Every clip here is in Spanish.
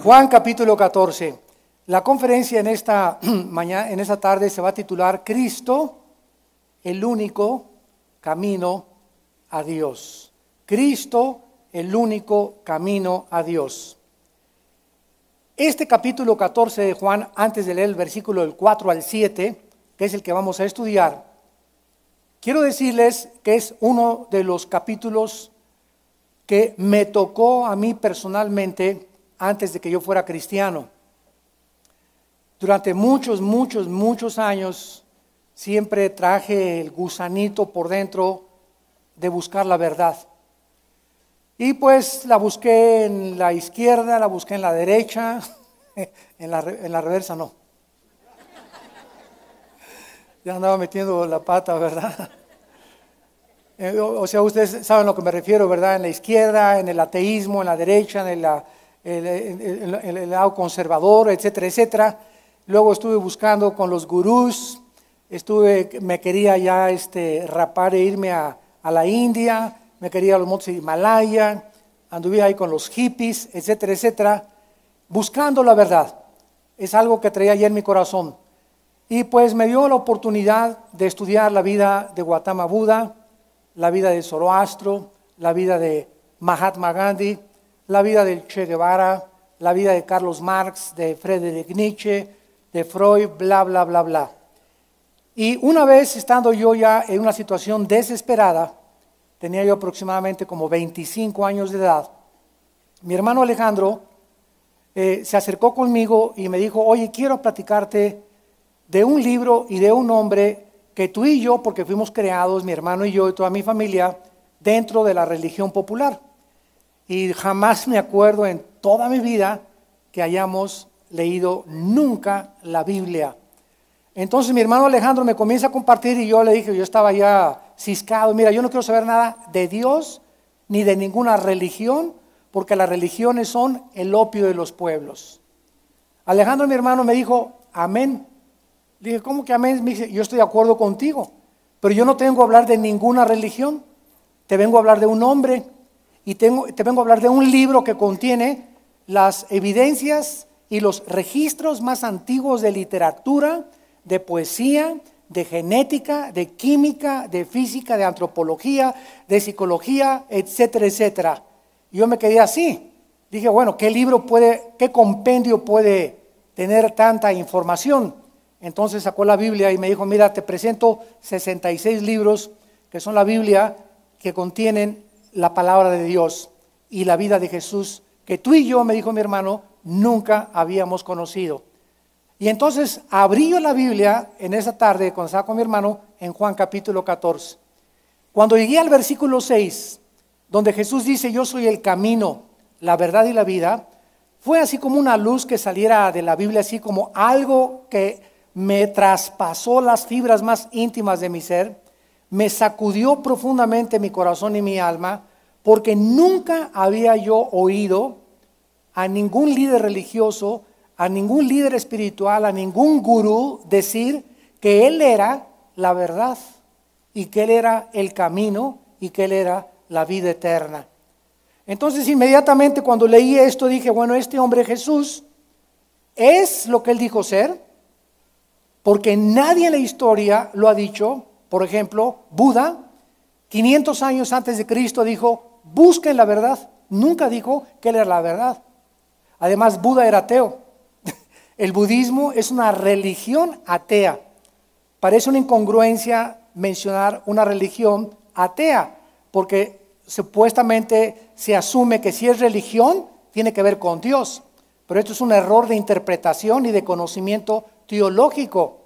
Juan capítulo 14. La conferencia en esta mañana, en esta tarde se va a titular Cristo, el único camino a Dios. Cristo, el único camino a Dios. Este capítulo 14 de Juan, antes de leer el versículo del 4 al 7, que es el que vamos a estudiar, quiero decirles que es uno de los capítulos que me tocó a mí personalmente antes de que yo fuera cristiano. Durante muchos años siempre traje el gusanito por dentro de buscar la verdad. Y pues la busqué en la izquierda, la busqué en la derecha, en la reversa no. Ya andaba metiendo la pata, ¿verdad? O sea, ustedes saben a lo que me refiero, ¿verdad? En la izquierda, en el ateísmo, en la derecha, en el lado conservador, etcétera, etcétera. Luego estuve buscando con los gurús, me quería ya rapar e irme a la India, me quería ir a los montes de Himalaya, anduve ahí con los hippies, etcétera, etcétera, buscando la verdad. Es algo que traía ya en mi corazón. Y pues me dio la oportunidad de estudiar la vida de Gautama Buda, la vida de Zoroastro, la vida de Mahatma Gandhi, la vida de Che Guevara, la vida de Carlos Marx, de Friedrich Nietzsche, de Freud, bla, bla, bla, bla. Y una vez estando yo ya en una situación desesperada, tenía yo aproximadamente como 25 años de edad, mi hermano Alejandro se acercó conmigo y me dijo, oye, quiero platicarte de un libro y de un hombre que tú y yo, porque fuimos creados, mi hermano y yo y toda mi familia, dentro de la religión popular. Y jamás me acuerdo en toda mi vida que hayamos leído nunca la Biblia. Entonces mi hermano Alejandro me comienza a compartir y yo le dije, yo estaba ya ciscado, mira, yo no quiero saber nada de Dios ni de ninguna religión, porque las religiones son el opio de los pueblos. Alejandro, mi hermano, me dijo, amén. Le dije, ¿cómo que amén? Me dice, yo estoy de acuerdo contigo, pero yo no tengo que hablar de ninguna religión, te vengo a hablar de un hombre y te vengo a hablar de un libro que contiene las evidencias y los registros más antiguos de literatura, de poesía, de genética, de química, de física, de antropología, de psicología, etcétera, etcétera. Y yo me quedé así. Dije, bueno, qué compendio puede tener tanta información? Entonces sacó la Biblia y me dijo, mira, te presento 66 libros que son la Biblia, que contienen la palabra de Dios y la vida de Jesús, que tú y yo, me dijo mi hermano, nunca habíamos conocido. Y entonces abrí yo la Biblia en esa tarde, cuando estaba con mi hermano, en Juan capítulo 14. Cuando llegué al versículo 6, donde Jesús dice, yo soy el camino, la verdad y la vida, fue así como una luz que saliera de la Biblia, así como algo que me traspasó las fibras más íntimas de mi ser, me sacudió profundamente mi corazón y mi alma, porque nunca había yo oído a ningún líder religioso, a ningún líder espiritual, a ningún gurú decir que él era la verdad y que él era el camino y que él era la vida eterna. Entonces inmediatamente cuando leí esto dije, bueno, este hombre Jesús es lo que él dijo ser, porque nadie en la historia lo ha dicho. Por ejemplo, Buda, 500 años antes de Cristo dijo, busquen la verdad. Nunca dijo que él era la verdad. Además, Buda era ateo. El budismo es una religión atea. Parece una incongruencia mencionar una religión atea, porque supuestamente se asume que si es religión, tiene que ver con Dios. Pero esto es un error de interpretación y de conocimiento teológico.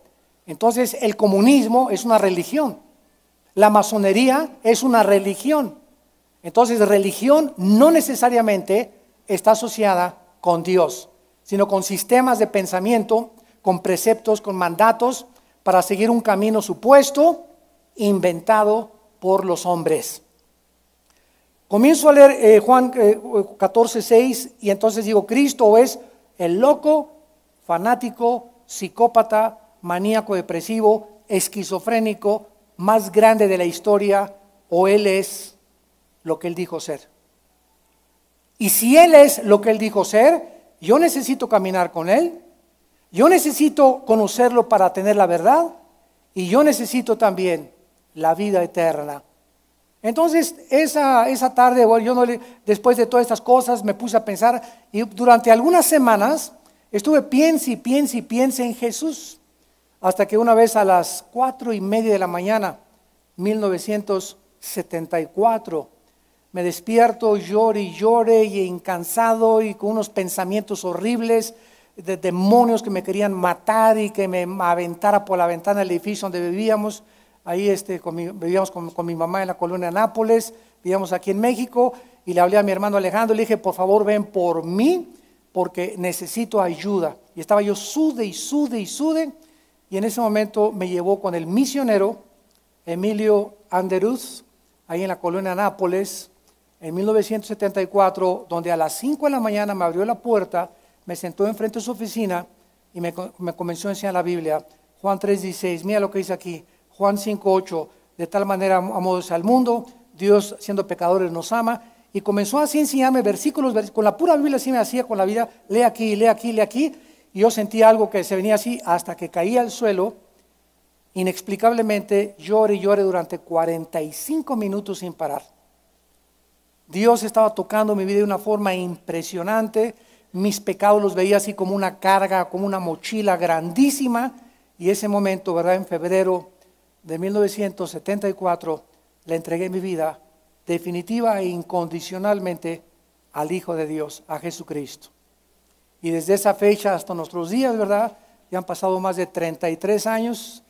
Entonces el comunismo es una religión, la masonería es una religión. Entonces religión no necesariamente está asociada con Dios, sino con sistemas de pensamiento, con preceptos, con mandatos para seguir un camino supuesto, inventado por los hombres. Comienzo a leer Juan 14:6 y entonces digo, Cristo es el loco, fanático, psicópata, maníaco depresivo, esquizofrénico más grande de la historia, o él es lo que él dijo ser. Y si él es lo que él dijo ser, yo necesito caminar con Él, yo necesito conocerlo para tener la verdad y yo necesito también la vida eterna. Entonces esa tarde, bueno, después de todas estas cosas me puse a pensar y durante algunas semanas estuve piense en Jesús, hasta que una vez a las 4:30 de la mañana, 1974, me despierto, llore y incansado y con unos pensamientos horribles de demonios que me querían matar y que me aventara por la ventana del edificio donde vivíamos. Ahí vivíamos con mi mamá en la colonia Nápoles, vivíamos aquí en México, y le hablé a mi hermano Alejandro, le dije, por favor ven por mí, porque necesito ayuda. Y estaba yo sude, y en ese momento me llevó con el misionero Emilio Anderuz, ahí en la colonia Nápoles, en 1974, donde a las 5 de la mañana me abrió la puerta, me sentó enfrente de su oficina y me comenzó a enseñar la Biblia. Juan 3:16, mira lo que dice aquí. Juan 5:8, de tal manera amó Dios al mundo, Dios siendo pecadores nos ama, y comenzó así a enseñarme versículos, con la pura Biblia así me hacía con la vida, lee aquí, y yo sentía algo que se venía así hasta que caía al suelo, inexplicablemente lloré durante 45 minutos sin parar. Dios estaba tocando mi vida de una forma impresionante, mis pecados los veía así como una carga, como una mochila grandísima, y ese momento, ¿verdad? En febrero de 1974 le entregué mi vida definitiva e incondicionalmente al Hijo de Dios, a Jesucristo. Y desde esa fecha hasta nuestros días, ¿verdad? Ya han pasado más de 33 años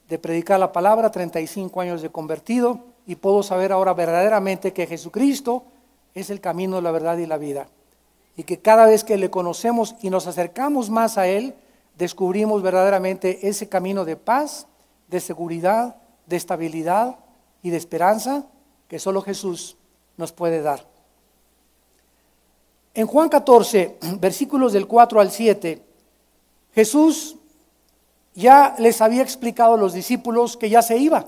de predicar la palabra, 35 años de convertido, y puedo saber ahora verdaderamente que Jesucristo es el camino, la verdad y la vida. Y que cada vez que le conocemos y nos acercamos más a Él, descubrimos verdaderamente ese camino de paz, de seguridad, de estabilidad y de esperanza que solo Jesús nos puede dar. En Juan 14, versículos del 4 al 7, Jesús ya les había explicado a los discípulos que ya se iba.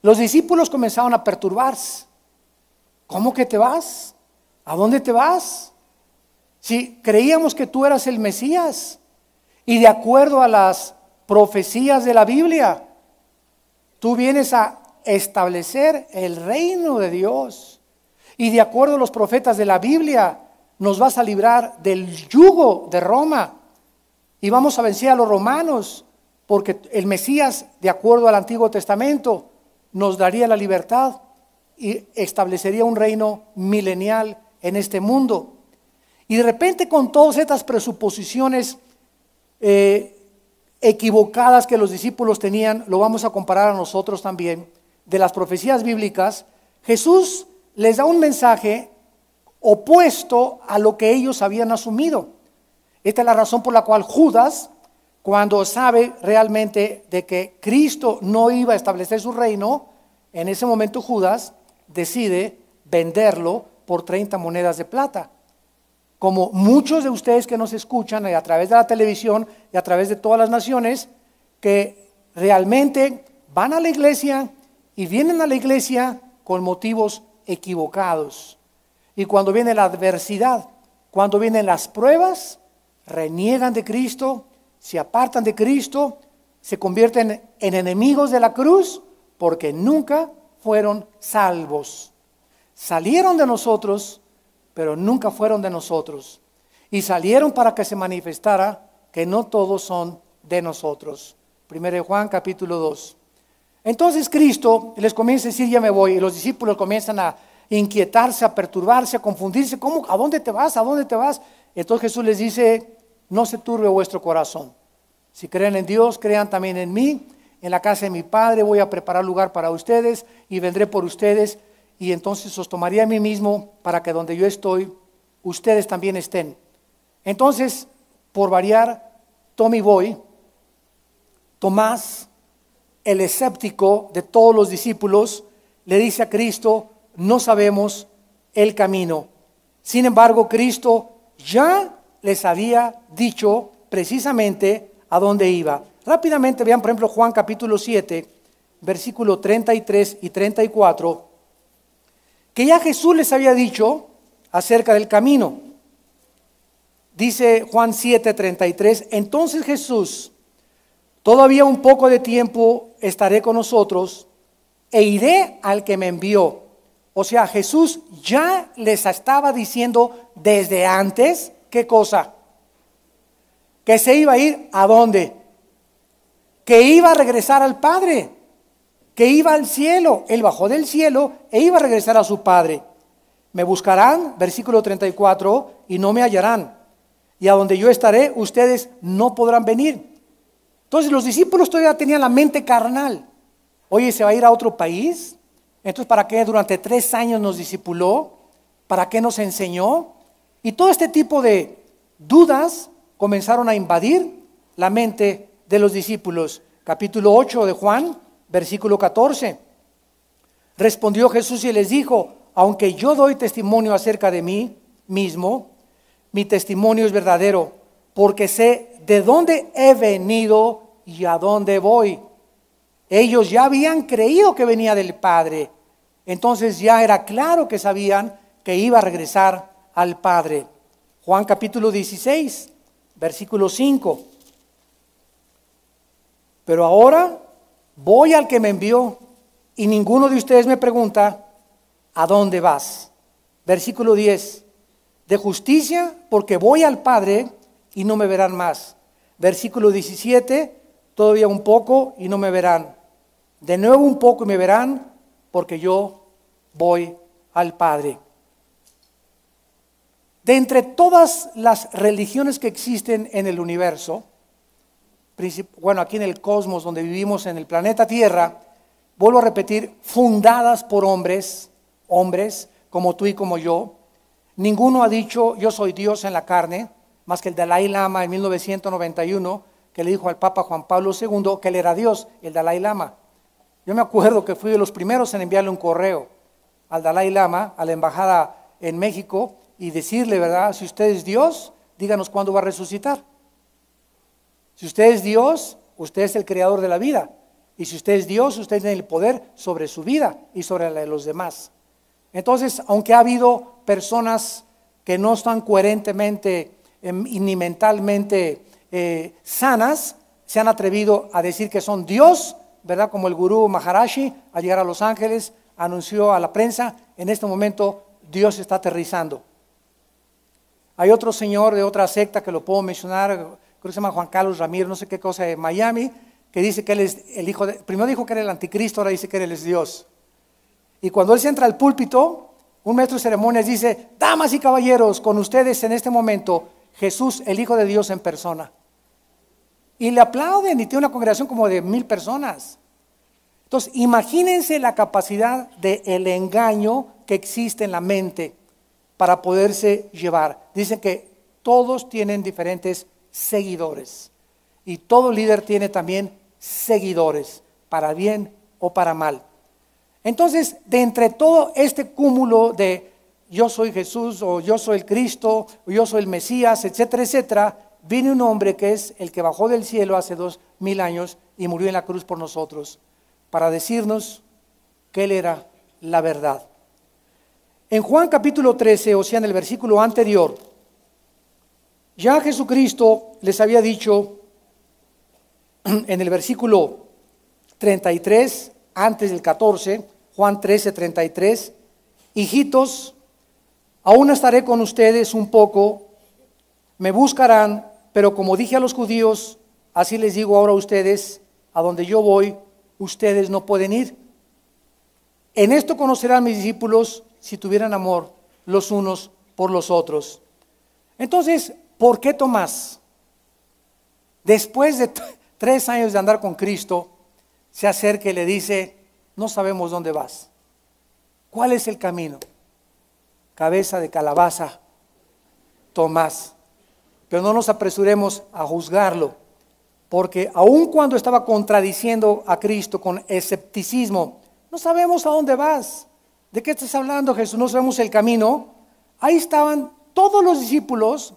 Los discípulos comenzaron a perturbarse. ¿Cómo que te vas? ¿A dónde te vas? Si creíamos que tú eras el Mesías, y de acuerdo a las profecías de la Biblia, tú vienes a establecer el reino de Dios, y de acuerdo a los profetas de la Biblia, nos vas a librar del yugo de Roma, y vamos a vencer a los romanos, porque el Mesías, de acuerdo al Antiguo Testamento, nos daría la libertad y establecería un reino milenial en este mundo. Y de repente, con todas estas presuposiciones equivocadas que los discípulos tenían, lo vamos a comparar a nosotros también, de las profecías bíblicas, Jesús les da un mensaje opuesto a lo que ellos habían asumido. Esta es la razón por la cual Judas, cuando sabe realmente de que Cristo no iba a establecer su reino, en ese momento Judas decide venderlo por 30 monedas de plata. Como muchos de ustedes que nos escuchan a través de la televisión y a través de todas las naciones, que realmente van a la iglesia y vienen a la iglesia con motivos equivocados. Y cuando viene la adversidad, cuando vienen las pruebas, reniegan de Cristo, se apartan de Cristo, se convierten en enemigos de la cruz, porque nunca fueron salvos. Salieron de nosotros, pero nunca fueron de nosotros. Y salieron para que se manifestara que no todos son de nosotros. 1 Juan capítulo 2. Entonces Cristo les comienza a decir, ya me voy, y los discípulos comienzan a inquietarse, a perturbarse, a confundirse. ¿Cómo? ¿A dónde te vas? ¿A dónde te vas? Entonces Jesús les dice, no se turbe vuestro corazón. Si creen en Dios, crean también en mí. En la casa de mi Padre voy a preparar lugar para ustedes y vendré por ustedes, y entonces os tomaré a mí mismo para que donde yo estoy, ustedes también estén. Entonces, por variar, Tomás, el escéptico de todos los discípulos, le dice a Cristo, no sabemos el camino. Sin embargo, Cristo ya les había dicho precisamente a dónde iba. Rápidamente vean, por ejemplo, Juan capítulo 7, versículo 33 y 34, que ya Jesús les había dicho acerca del camino. Dice Juan 7:33, entonces Jesús, todavía un poco de tiempo estaré con nosotros e iré al que me envió. O sea, Jesús ya les estaba diciendo desde antes, ¿qué cosa? Que se iba a ir ¿a dónde? Que iba a regresar al Padre, que iba al cielo. Él bajó del cielo e iba a regresar a su Padre. Me buscarán, versículo 34, y no me hallarán. Y a donde yo estaré, ustedes no podrán venir. Entonces los discípulos todavía tenían la mente carnal. Oye, ¿se va a ir a otro país? Entonces, ¿para qué durante 3 años nos discipuló? ¿Para qué nos enseñó? Y todo este tipo de dudas comenzaron a invadir la mente de los discípulos. Capítulo 8 de Juan, versículo 14. Respondió Jesús y les dijo, aunque yo doy testimonio acerca de mí mismo, mi testimonio es verdadero, porque sé de dónde he venido y a dónde voy. Ellos ya habían creído que venía del Padre, entonces ya era claro que sabían que iba a regresar al Padre. Juan capítulo 16, versículo 5. Pero ahora voy al que me envió y ninguno de ustedes me pregunta, ¿a dónde vas? Versículo 10. De justicia, porque voy al Padre y no me verán más. Versículo 17, todavía un poco y no me verán. De nuevo un poco y me verán, porque yo voy al Padre. De entre todas las religiones que existen en el universo, bueno, aquí en el cosmos donde vivimos en el planeta Tierra, vuelvo a repetir, fundadas por hombres como tú y como yo, ninguno ha dicho yo soy Dios en la carne, más que el Dalai Lama en 1991, que le dijo al Papa Juan Pablo II que él era Dios, el Dalai Lama. Yo me acuerdo que fui de los primeros en enviarle un correo al Dalai Lama, a la embajada en México, y decirle, ¿verdad? Si usted es Dios, díganos cuándo va a resucitar. Si usted es Dios, usted es el creador de la vida. Y si usted es Dios, usted tiene el poder sobre su vida y sobre la de los demás. Entonces, aunque ha habido personas que no están coherentemente ni mentalmente sanas, se han atrevido a decir que son Dios, ¿verdad? Como el gurú Maharaji, al llegar a Los Ángeles, anunció a la prensa, en este momento Dios está aterrizando. Hay otro señor de otra secta que lo puedo mencionar, creo que se llama Juan Carlos Ramírez, no sé qué cosa, de Miami, que dice que él es el hijo de, primero dijo que era el anticristo, ahora dice que él es Dios. Y cuando él se entra al púlpito, un maestro de ceremonias dice, damas y caballeros, con ustedes en este momento, Jesús, el Hijo de Dios en persona. Y le aplauden y tiene una congregación como de 1000 personas. Entonces, imagínense la capacidad del engaño que existe en la mente para poderse llevar. Dicen que todos tienen diferentes seguidores y todo líder tiene también seguidores, para bien o para mal. Entonces, de entre todo este cúmulo de yo soy Jesús o yo soy el Cristo o yo soy el Mesías, etcétera, etcétera, viene un hombre que es el que bajó del cielo hace 2000 años y murió en la cruz por nosotros, para decirnos que Él era la verdad. En Juan capítulo 13, o sea en el versículo anterior, ya Jesucristo les había dicho en el versículo 33, antes del 14, Juan 13, 33, hijitos, aún estaré con ustedes un poco, me buscarán, pero como dije a los judíos, así les digo ahora a ustedes, a donde yo voy, ustedes no pueden ir. En esto conocerán mis discípulos si tuvieran amor los unos por los otros. Entonces, ¿por qué Tomás, después de 3 años de andar con Cristo, se acerca y le dice, no sabemos dónde vas? ¿Cuál es el camino? Cabeza de calabaza, Tomás. Pero no nos apresuremos a juzgarlo, porque aun cuando estaba contradiciendo a Cristo con escepticismo, no sabemos a dónde vas. ¿De qué estás hablando, Jesús? No sabemos el camino. Ahí estaban todos los discípulos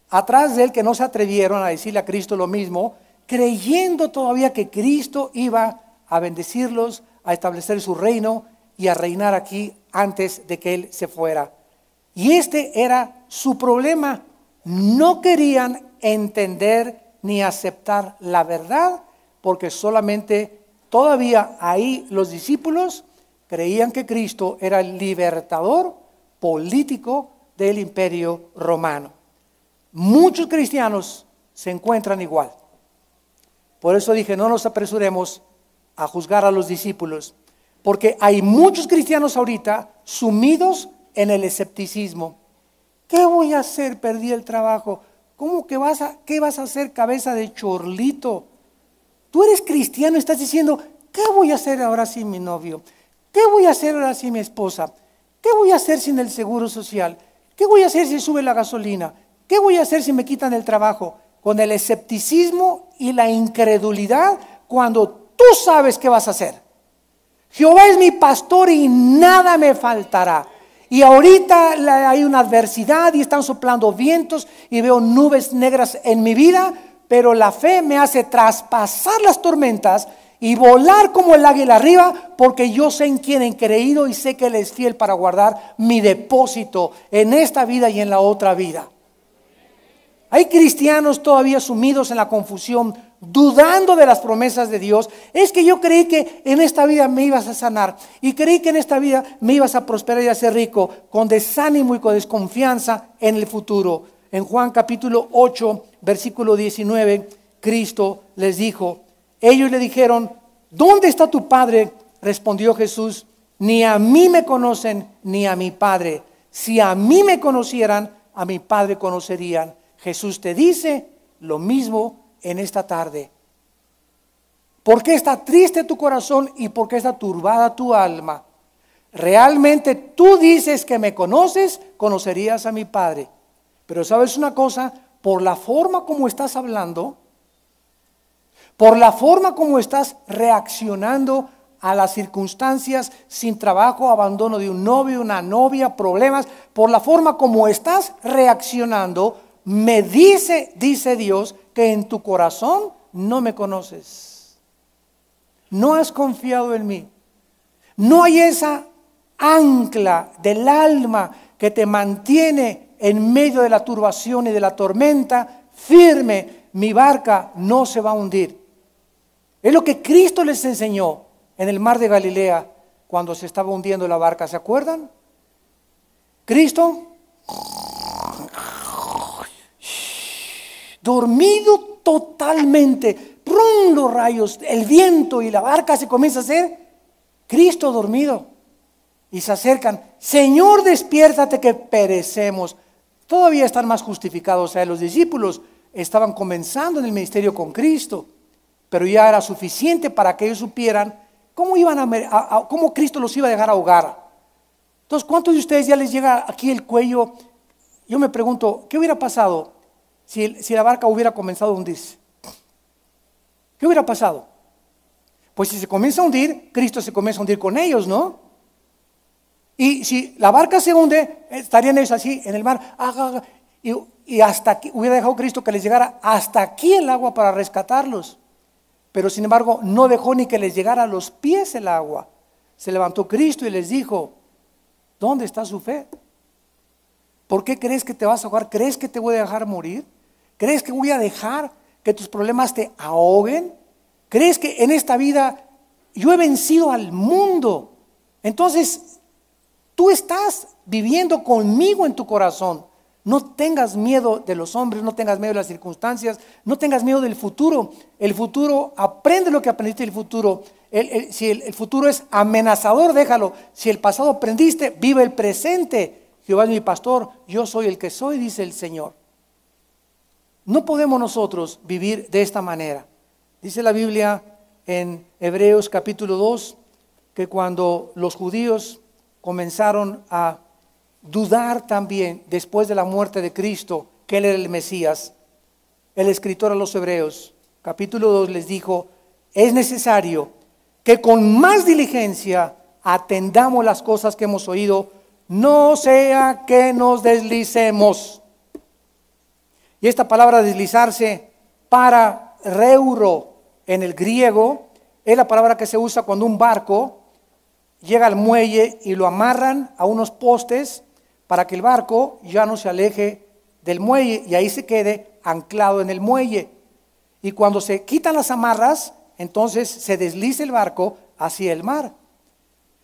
atrás de él que no se atrevieron a decirle a Cristo lo mismo, creyendo todavía que Cristo iba a bendecirlos, a establecer su reino y a reinar aquí antes de que él se fuera. Y este era su problema, no querían entender ni aceptar la verdad, porque solamente todavía ahí los discípulos creían que Cristo era el libertador político del imperio romano. Muchos cristianos se encuentran igual. Por eso dije, no nos apresuremos a juzgar a los discípulos, porque hay muchos cristianos ahorita sumidos en el escepticismo. ¿Qué voy a hacer? Perdí el trabajo. ¿Cómo que qué vas a hacer, cabeza de chorlito? Tú eres cristiano y estás diciendo, ¿qué voy a hacer ahora sin mi novio? ¿Qué voy a hacer ahora sin mi esposa? ¿Qué voy a hacer sin el seguro social? ¿Qué voy a hacer si sube la gasolina? ¿Qué voy a hacer si me quitan el trabajo? Con el escepticismo y la incredulidad, cuando tú sabes qué vas a hacer. Jehová es mi pastor y nada me faltará. Y ahorita hay una adversidad y están soplando vientos y veo nubes negras en mi vida, pero la fe me hace traspasar las tormentas y volar como el águila arriba, porque yo sé en quién he creído y sé que Él es fiel para guardar mi depósito en esta vida y en la otra vida. Hay cristianos todavía sumidos en la confusión, dudando de las promesas de Dios. Es que yo creí que en esta vida me ibas a sanar y creí que en esta vida me ibas a prosperar y a ser rico, con desánimo y con desconfianza en el futuro. En Juan capítulo 8, versículo 19, Cristo les dijo, ellos le dijeron, ¿dónde está tu Padre? Respondió Jesús, ni a mí me conocen ni a mi Padre. Si a mí me conocieran, a mi Padre conocerían. Jesús te dice lo mismo en esta tarde. ¿Por qué está triste tu corazón y por qué está turbada tu alma? Realmente tú dices que me conoces, conocerías a mi Padre. Pero ¿sabes una cosa? Por la forma como estás hablando, por la forma como estás reaccionando a las circunstancias, sin trabajo, abandono de un novio, una novia, problemas, por la forma como estás reaccionando, me dice Dios, que en tu corazón no me conoces. No has confiado en mí. No hay esa ancla del alma que te mantiene en medio de la turbación y de la tormenta firme. Mi barca no se va a hundir. Es lo que Cristo les enseñó en el mar de Galilea cuando se estaba hundiendo la barca. ¿Se acuerdan? Cristo dormido totalmente, ¡prum! Los rayos, el viento y la barca se comienza a hacer. Cristo dormido. Y se acercan, Señor, despiértate que perecemos. Todavía están más justificados. O sea, los discípulos estaban comenzando en el ministerio con Cristo, pero ya era suficiente para que ellos supieran cómo Cristo los iba a dejar ahogar. Entonces, ¿cuántos de ustedes ya les llega aquí el cuello? Yo me pregunto, ¿qué hubiera pasado si la barca hubiera comenzado a hundirse? ¿Qué hubiera pasado? Pues si se comienza a hundir, Cristo se comienza a hundir con ellos, ¿no? Y si la barca se hunde, estarían ellos así en el mar, y hasta aquí, hubiera dejado Cristo que les llegara hasta aquí el agua para rescatarlos. Pero sin embargo, no dejó ni que les llegara a los pies el agua. Se levantó Cristo y les dijo, ¿dónde está su fe? ¿Por qué crees que te vas a ahogar? ¿Crees que te voy a dejar morir? ¿Crees que voy a dejar que tus problemas te ahoguen? ¿Crees que en esta vida yo he vencido al mundo? Entonces, tú estás viviendo conmigo en tu corazón. No tengas miedo de los hombres, no tengas miedo de las circunstancias, no tengas miedo del futuro. El futuro, aprende lo que aprendiste del futuro. Si el futuro es amenazador, déjalo. Si el pasado aprendiste, vive el presente. Jehová es mi pastor, yo soy el que soy, dice el Señor. No podemos nosotros vivir de esta manera. Dice la Biblia en Hebreos capítulo 2, que cuando los judíos comenzaron a dudar también después de la muerte de Cristo, que Él era el Mesías, el escritor a los Hebreos, capítulo 2, les dijo, es necesario que con más diligencia atendamos las cosas que hemos oído, no sea que nos deslicemos. Y esta palabra deslizarse, para reuro en el griego, es la palabra que se usa cuando un barco llega al muelle y lo amarran a unos postes para que el barco ya no se aleje del muelle y ahí se quede anclado en el muelle. Y cuando se quitan las amarras, entonces se desliza el barco hacia el mar.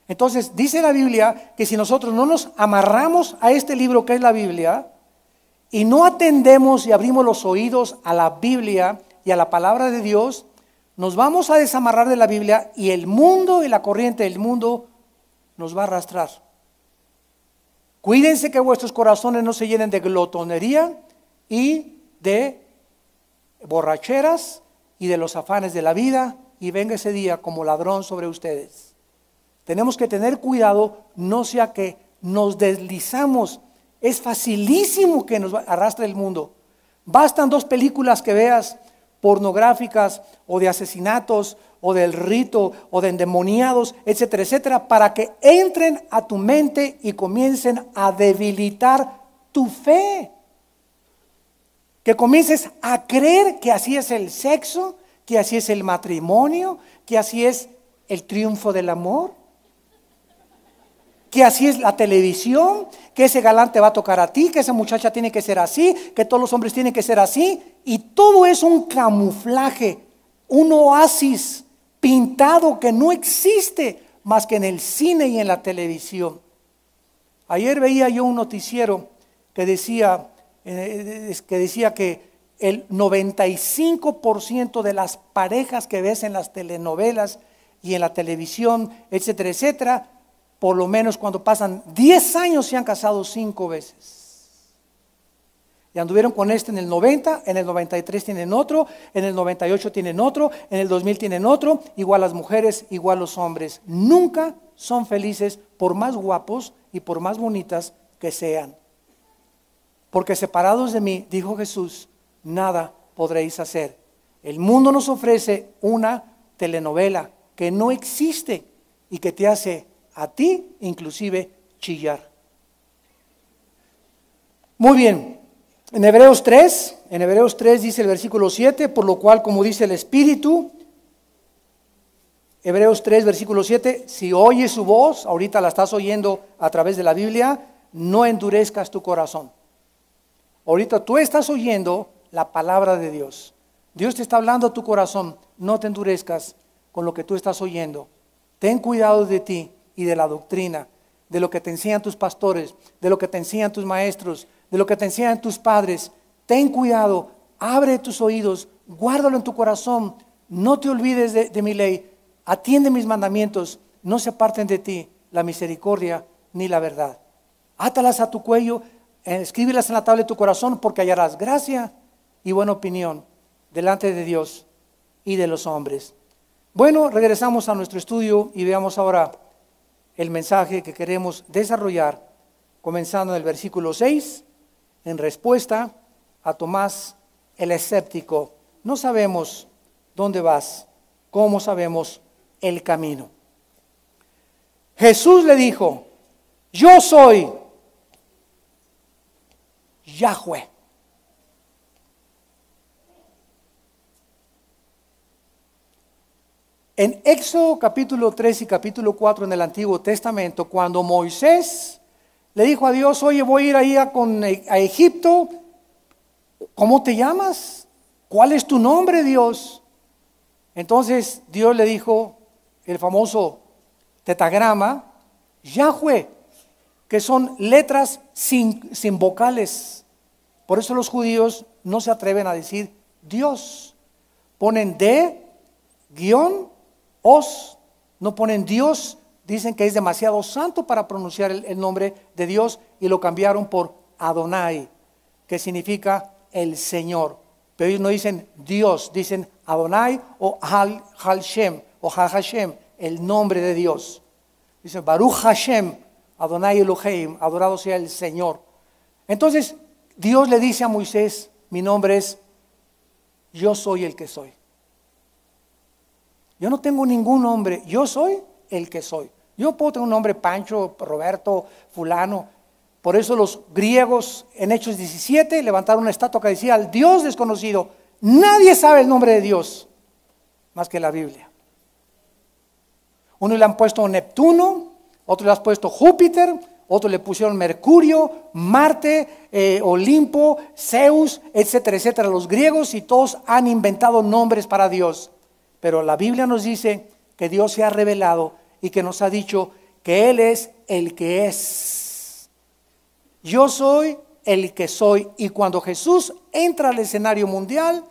Entonces dice la Biblia que si nosotros no nos amarramos a este libro que es la Biblia y no atendemos y abrimos los oídos a la Biblia y a la palabra de Dios, nos vamos a desamarrar de la Biblia y el mundo y la corriente del mundo nos va a arrastrar. Cuídense que vuestros corazones no se llenen de glotonería y de borracheras y de los afanes de la vida y venga ese día como ladrón sobre ustedes. Tenemos que tener cuidado, no sea que nos deslizamos. Es facilísimo que nos arrastre el mundo. Bastan 2 películas que veas pornográficas o de asesinatos o del rito o de endemoniados, etcétera, etcétera, para que entren a tu mente y comiencen a debilitar tu fe. Que comiences a creer que así es el sexo, que así es el matrimonio, que así es el triunfo del amor, que así es la televisión, que ese galán te va a tocar a ti, que esa muchacha tiene que ser así, que todos los hombres tienen que ser así, y todo es un camuflaje, un oasis pintado que no existe más que en el cine y en la televisión. Ayer veía yo un noticiero que decía que el 95% de las parejas que ves en las telenovelas y en la televisión, etcétera, etcétera, por lo menos cuando pasan 10 años se han casado 5 veces. Y anduvieron con este en el 90, en el 93 tienen otro, en el 98 tienen otro, en el 2000 tienen otro, igual las mujeres, igual los hombres. Nunca son felices por más guapos y por más bonitas que sean. Porque separados de mí, dijo Jesús, nada podréis hacer. El mundo nos ofrece una telenovela que no existe y que te hace a ti inclusive chillar. Muy bien, en Hebreos 3 dice el versículo 7, por lo cual, como dice el Espíritu, Hebreos 3 versículo 7, si oyes su voz, ahorita la estás oyendo a través de la Biblia, no endurezcas tu corazón. Ahorita tú estás oyendo la palabra de Dios. Dios te está hablando a tu corazón, no te endurezcas con lo que tú estás oyendo. Ten cuidado de ti y de la doctrina, de lo que te enseñan tus pastores, de lo que te enseñan tus maestros, de lo que te enseñan tus padres. Ten cuidado, abre tus oídos, guárdalo en tu corazón, no te olvides de mi ley, atiende mis mandamientos, no se aparten de ti la misericordia ni la verdad. Átalas a tu cuello, escríbelas en la tabla de tu corazón, porque hallarás gracia y buena opinión delante de Dios y de los hombres. Bueno, regresamos a nuestro estudio y veamos ahora el mensaje que queremos desarrollar, comenzando en el versículo 6, en respuesta a Tomás el escéptico. No sabemos dónde vas, cómo sabemos el camino. Jesús le dijo, yo soy Yahweh. En Éxodo capítulo 3 y capítulo 4 en el Antiguo Testamento, cuando Moisés le dijo a Dios, oye, voy a ir ahí a Egipto, ¿cómo te llamas? ¿Cuál es tu nombre, Dios? Entonces Dios le dijo el famoso tetagrama, Yahweh, que son letras sin vocales. Por eso los judíos no se atreven a decir Dios. Ponen os, no ponen Dios, dicen que es demasiado santo para pronunciar el nombre de Dios y lo cambiaron por Adonai, que significa el Señor. Pero ellos no dicen Dios, dicen Adonai o Hashem o Hashem, el nombre de Dios. Dicen Baruch Hashem, Adonai Elohim, adorado sea el Señor. Entonces Dios le dice a Moisés, mi nombre es yo soy el que soy. Yo no tengo ningún nombre, yo soy el que soy. Yo puedo tener un nombre Pancho, Roberto, fulano. Por eso los griegos en Hechos 17 levantaron una estatua que decía al Dios desconocido. Nadie sabe el nombre de Dios más que la Biblia. Uno le han puesto Neptuno, otro le han puesto Júpiter, otros le pusieron Mercurio, Marte, Olimpo, Zeus, etcétera, etcétera, los griegos, y todos han inventado nombres para Dios. Pero la Biblia nos dice que Dios se ha revelado y que nos ha dicho que Él es el que es. Yo soy el que soy. Y cuando Jesús entra al escenario mundial,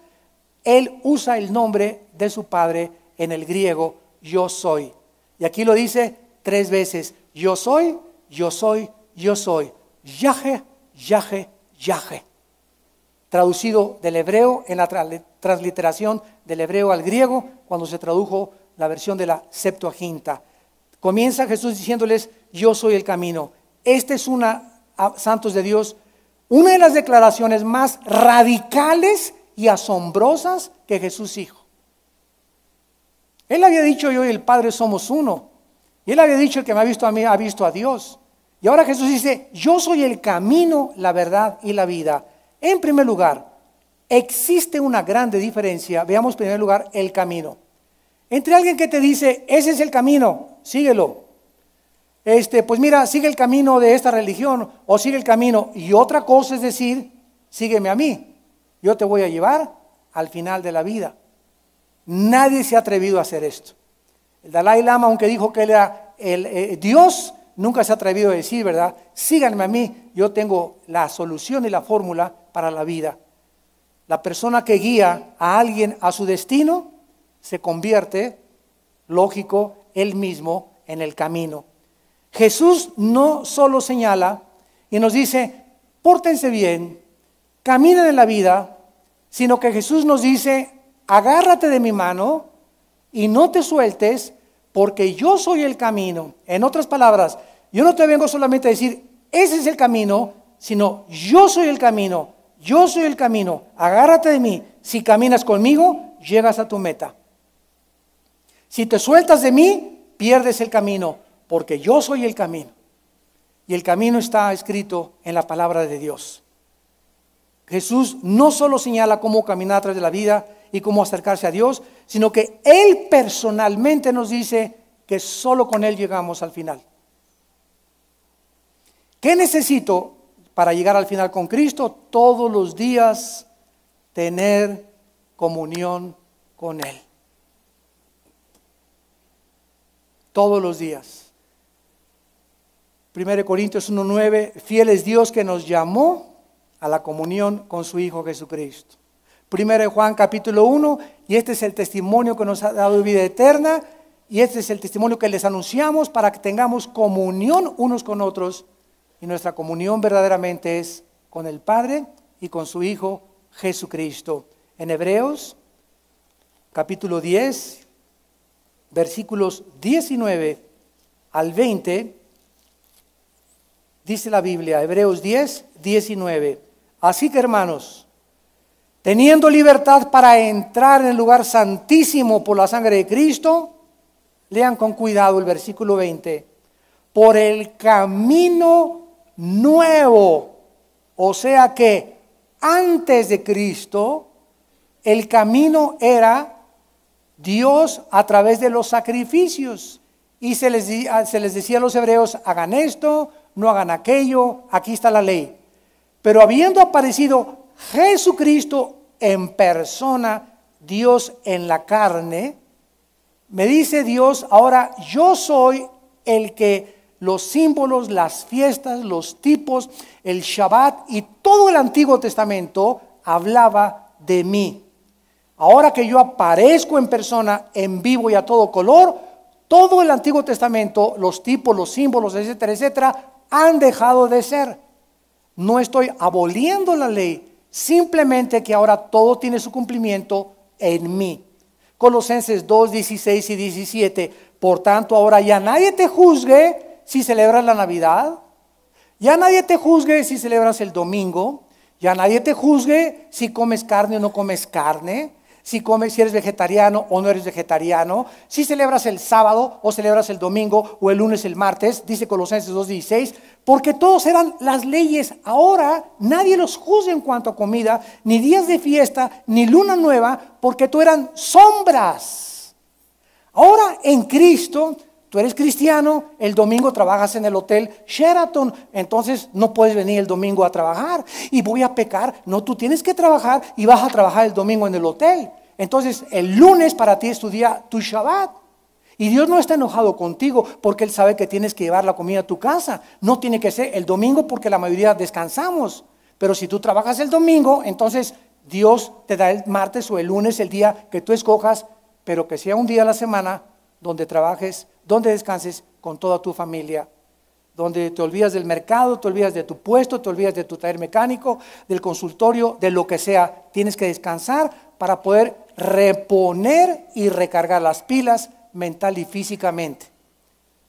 Él usa el nombre de su Padre en el griego, yo soy. Y aquí lo dice 3 veces, yo soy, yo soy, yo soy. Yahé, Yahé, Yahé. Traducido del hebreo en la transliteración del hebreo al griego, cuando se tradujo la versión de la Septuaginta. Comienza Jesús diciéndoles, yo soy el camino. Esta es santos de Dios, una de las declaraciones más radicales y asombrosas que Jesús dijo. Él había dicho, yo y el Padre somos uno. Y Él había dicho, el que me ha visto a mí, ha visto a Dios. Y ahora Jesús dice, yo soy el camino, la verdad y la vida. En primer lugar, existe una grande diferencia. Veamos en primer lugar el camino. Entre alguien que te dice, ese es el camino, síguelo. Pues mira, sigue el camino de esta religión o sigue el camino. Y otra cosa es decir, sígueme a mí. Yo te voy a llevar al final de la vida. Nadie se ha atrevido a hacer esto. El Dalai Lama, aunque dijo que él era Dios, nunca se ha atrevido a decir, ¿verdad? Síganme a mí, yo tengo la solución y la fórmula para la vida. La persona que guía a alguien a su destino se convierte, lógico, él mismo en el camino. Jesús no solo señala y nos dice, pórtense bien, caminen en la vida, sino que Jesús nos dice, agárrate de mi mano y no te sueltes, porque yo soy el camino. En otras palabras, yo no te vengo solamente a decir, ese es el camino, sino yo soy el camino, yo soy el camino, agárrate de mí. Si caminas conmigo, llegas a tu meta. Si te sueltas de mí, pierdes el camino, porque yo soy el camino. Y el camino está escrito en la palabra de Dios. Jesús no solo señala cómo caminar a través de la vida y cómo acercarse a Dios, sino que Él personalmente nos dice que solo con Él llegamos al final. ¿Qué necesito para llegar al final con Cristo? Todos los días tener comunión con Él. Todos los días. 1 Corintios 1:9, fiel es Dios que nos llamó a la comunión con su Hijo Jesucristo. 1 Juan capítulo 1, y este es el testimonio que nos ha dado vida eterna, y este es el testimonio que les anunciamos para que tengamos comunión unos con otros, y nuestra comunión verdaderamente es con el Padre y con su Hijo Jesucristo. En Hebreos capítulo 10, versículos 19 al 20, dice la Biblia, Hebreos 10, 19. Así que, hermanos, teniendo libertad para entrar en el lugar santísimo por la sangre de Cristo, lean con cuidado el versículo 20, por el camino nuevo, o sea que antes de Cristo, el camino era Dios a través de los sacrificios, y se les decía a los hebreos, hagan esto, no hagan aquello, aquí está la ley. Pero habiendo aparecido Jesucristo en persona, Dios en la carne, me dice Dios, ahora yo soy el que los símbolos, las fiestas, los tipos, el Shabbat y todo el Antiguo Testamento hablaba de mí. Ahora que yo aparezco en persona, en vivo y a todo color, todo el Antiguo Testamento, los tipos, los símbolos, etcétera, etcétera, han dejado de ser. No estoy aboliendo la ley, simplemente que ahora todo tiene su cumplimiento en mí. Colosenses 2, 16 y 17. Por tanto, ahora ya nadie te juzgue si celebras la Navidad, ya nadie te juzgue si celebras el domingo, ya nadie te juzgue si comes carne o no comes carne, si eres vegetariano o no eres vegetariano, si celebras el sábado o celebras el domingo o el lunes, el martes, dice Colosenses 2:16, porque todos eran las leyes. Ahora nadie los juzga en cuanto a comida, ni días de fiesta, ni luna nueva, porque tú eran sombras. Ahora en Cristo, tú eres cristiano, el domingo trabajas en el hotel Sheraton, entonces no puedes venir el domingo a trabajar y voy a pecar. No, tú tienes que trabajar y vas a trabajar el domingo en el hotel. Entonces el lunes para ti es tu día, tu Shabbat. Y Dios no está enojado contigo porque Él sabe que tienes que llevar la comida a tu casa. No tiene que ser el domingo porque la mayoría descansamos. Pero si tú trabajas el domingo, entonces Dios te da el martes o el lunes, el día que tú escojas, pero que sea un día a la semana donde trabajes, donde descanses con toda tu familia, donde te olvidas del mercado, te olvidas de tu puesto, te olvidas de tu taller mecánico, del consultorio, de lo que sea. Tienes que descansar para poder reponer y recargar las pilas mental y físicamente.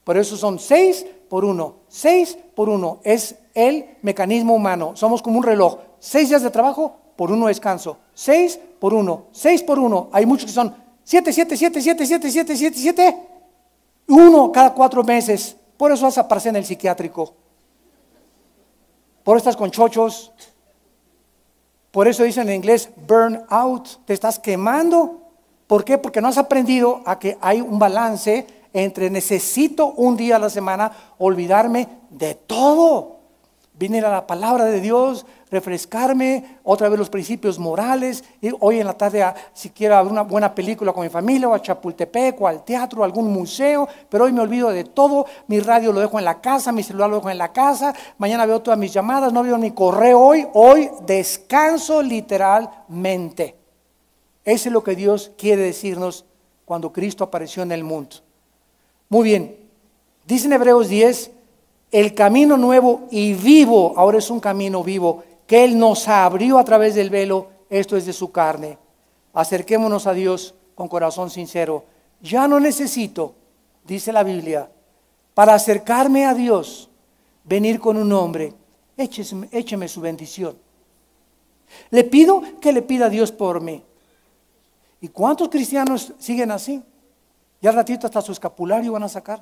Por eso son 6 por 1. 6 por 1 es el mecanismo humano. Somos como un reloj. 6 días de trabajo por 1 descanso. 6 por 1. 6 por 1. Hay muchos que son 7, 7, 7, 7, 7, 7, 7, 7. 1 cada 4 meses. Por eso vas a aparecer en el psiquiátrico. Por eso estás con chochos. Por eso dicen en inglés burn out. Te estás quemando. ¿Por qué? Porque no has aprendido a que hay un balance entre necesito un día a la semana olvidarme de todo. Venir a la palabra de Dios, refrescarme, otra vez los principios morales, ir hoy en la tarde si quiero ver una buena película con mi familia, o a Chapultepec, o al teatro, o a algún museo, pero hoy me olvido de todo, mi radio lo dejo en la casa, mi celular lo dejo en la casa, mañana veo todas mis llamadas, no veo ni correo hoy descanso literalmente. Eso es lo que Dios quiere decirnos cuando Cristo apareció en el mundo. Muy bien, dice en Hebreos 10, el camino nuevo y vivo, ahora es un camino vivo, que Él nos abrió a través del velo, esto es de su carne. Acerquémonos a Dios con corazón sincero. Ya no necesito, dice la Biblia, para acercarme a Dios, venir con un hombre, écheme su bendición. Le pido que le pida a Dios por mí. ¿Y cuántos cristianos siguen así? Ya al ratito hasta su escapulario van a sacar.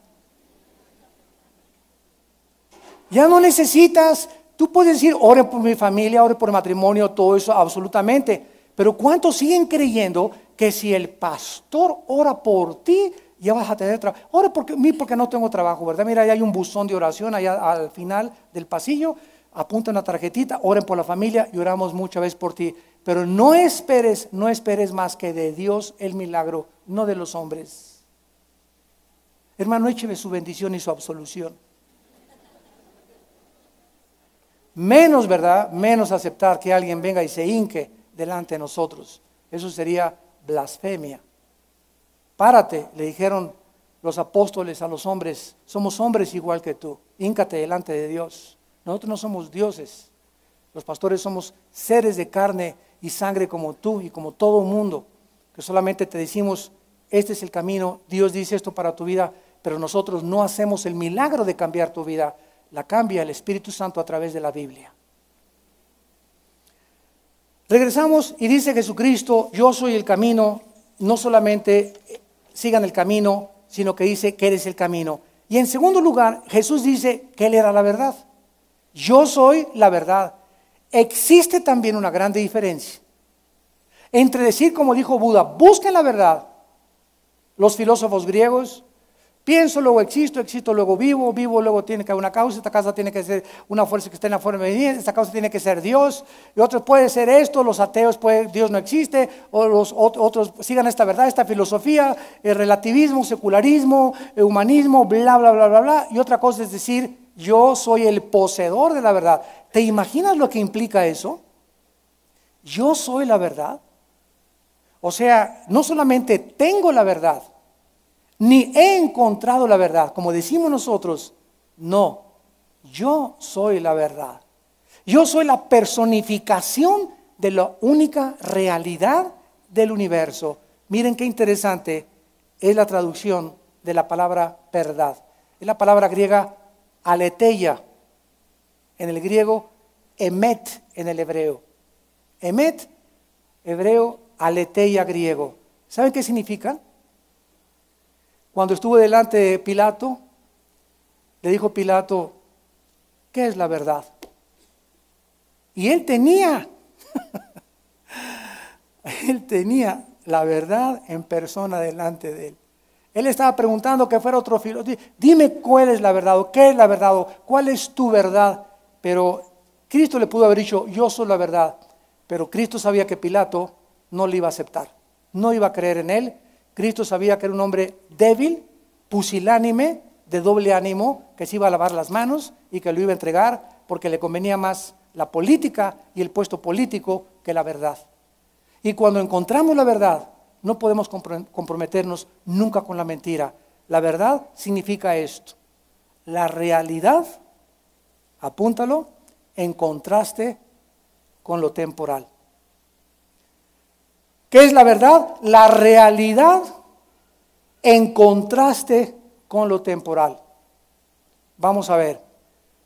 Ya no necesitas, tú puedes decir, ore por mi familia, ore por el matrimonio, todo eso, absolutamente. Pero ¿cuántos siguen creyendo que si el pastor ora por ti, ya vas a tener trabajo? Ore por mí porque no tengo trabajo, ¿verdad? Mira, ahí hay un buzón de oración allá al final del pasillo. Apunta una tarjetita, oren por la familia y oramos muchas veces por ti. Pero no esperes más que de Dios el milagro, no de los hombres. Hermano, écheme su bendición y su absolución. Menos, ¿verdad? Menos aceptar que alguien venga y se hinque delante de nosotros. Eso sería blasfemia. Párate, le dijeron los apóstoles a los hombres, somos hombres igual que tú, híncate delante de Dios. Nosotros no somos dioses. Los pastores somos seres de carne y sangre como tú y como todo mundo, que solamente te decimos, este es el camino, Dios dice esto para tu vida, pero nosotros no hacemos el milagro de cambiar tu vida, la cambia el Espíritu Santo a través de la Biblia. Regresamos y dice Jesucristo, yo soy el camino, no solamente sigan el camino, sino que dice que eres el camino. Y en segundo lugar, Jesús dice que Él era la verdad. Yo soy la verdad. Existe también una grande diferencia entre decir, como dijo Buda, busquen la verdad. Los filósofos griegos, pienso, luego existo, existo, luego vivo, vivo, luego tiene que haber una causa, esta causa tiene que ser una fuerza que esté en la forma de vida, esta causa tiene que ser Dios, y otros puede ser esto, los ateos, Dios no existe, o los otros sigan esta verdad, esta filosofía, el relativismo, secularismo, el humanismo, bla, bla, bla, bla, bla, y otra cosa es decir, yo soy el poseedor de la verdad. ¿Te imaginas lo que implica eso? Yo soy la verdad. O sea, no solamente tengo la verdad, ni he encontrado la verdad, como decimos nosotros, no, yo soy la verdad. Yo soy la personificación de la única realidad del universo. Miren qué interesante es la traducción de la palabra verdad. Es la palabra griega aletheia en el griego, emet en el hebreo. Emet, hebreo, aletheia griego. ¿Saben qué significa? Cuando estuvo delante de Pilato, le dijo Pilato, ¿qué es la verdad? Y él tenía la verdad en persona delante de él. Él estaba preguntando que fuera otro filósofo. Dime cuál es la verdad, o qué es la verdad, o cuál es tu verdad. Pero Cristo le pudo haber dicho, yo soy la verdad. Pero Cristo sabía que Pilato no le iba a aceptar, no iba a creer en él. Cristo sabía que era un hombre débil, pusilánime, de doble ánimo, que se iba a lavar las manos y que lo iba a entregar porque le convenía más la política y el puesto político que la verdad. Y cuando encontramos la verdad, no podemos comprometernos nunca con la mentira. La verdad significa esto: la realidad, apúntalo, en contraste con lo temporal. ¿Qué es la verdad? La realidad en contraste con lo temporal. Vamos a ver.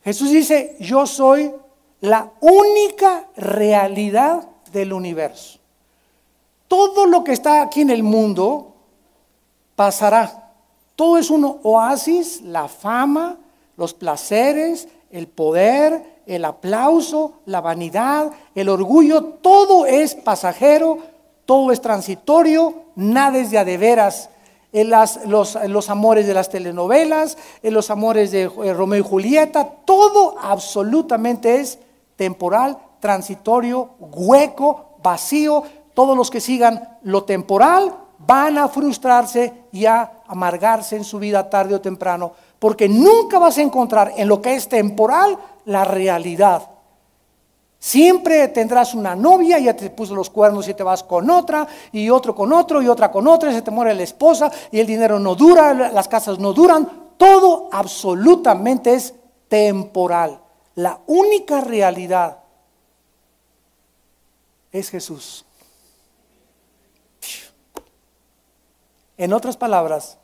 Jesús dice, yo soy la única realidad del universo. Todo lo que está aquí en el mundo pasará. Todo es un oasis, la fama, los placeres, el poder, el aplauso, la vanidad, el orgullo, todo es pasajero, todo es transitorio, nada es de a de veras. Los amores de las telenovelas, los amores de Romeo y Julieta, todo absolutamente es temporal, transitorio, hueco, vacío. Todos los que sigan lo temporal van a frustrarse y a amargarse en su vida tarde o temprano, porque nunca vas a encontrar en lo que es temporal la realidad. Siempre tendrás una novia, ya te puso los cuernos y te vas con otra, y otro con otro, y otra con otra, y se te muere la esposa, y el dinero no dura, las casas no duran, todo absolutamente es temporal. La única realidad es Jesús. En otras palabras,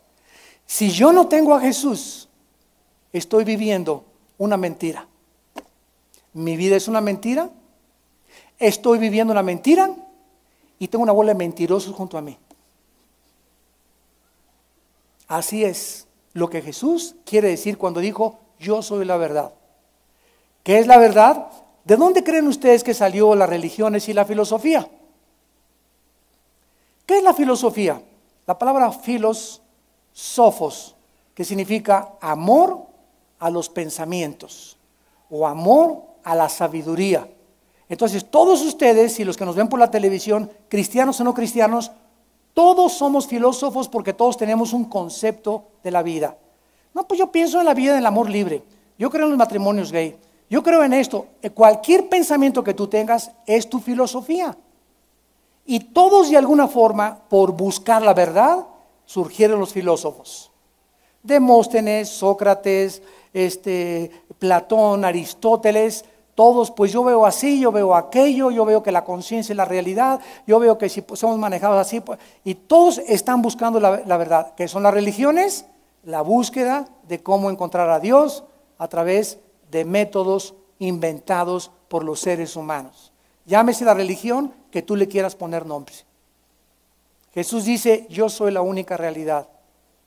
si yo no tengo a Jesús, estoy viviendo una mentira. Mi vida es una mentira, estoy viviendo una mentira y tengo una bola de mentirosos junto a mí. Así es lo que Jesús quiere decir cuando dijo, yo soy la verdad. ¿Qué es la verdad? ¿De dónde creen ustedes que salió las religiones y la filosofía? ¿Qué es la filosofía? La palabra philos, sophos, que significa amor a los pensamientos o amor a la sabiduría. Entonces todos ustedes y los que nos ven por la televisión, cristianos o no cristianos, todos somos filósofos porque todos tenemos un concepto de la vida. No, pues yo pienso en la vida del amor libre, yo creo en los matrimonios gay, yo creo en esto. Cualquier pensamiento que tú tengas es tu filosofía. Y todos de alguna forma, por buscar la verdad, surgieron los filósofos. Demóstenes, Sócrates, Platón, Aristóteles, todos, pues yo veo así, yo veo aquello, yo veo que la conciencia es la realidad, yo veo que si somos manejados así, pues, y todos están buscando la verdad. ¿Qué son las religiones? La búsqueda de cómo encontrar a Dios a través de métodos inventados por los seres humanos. Llámese la religión que tú le quieras poner nombre. Jesús dice, yo soy la única realidad,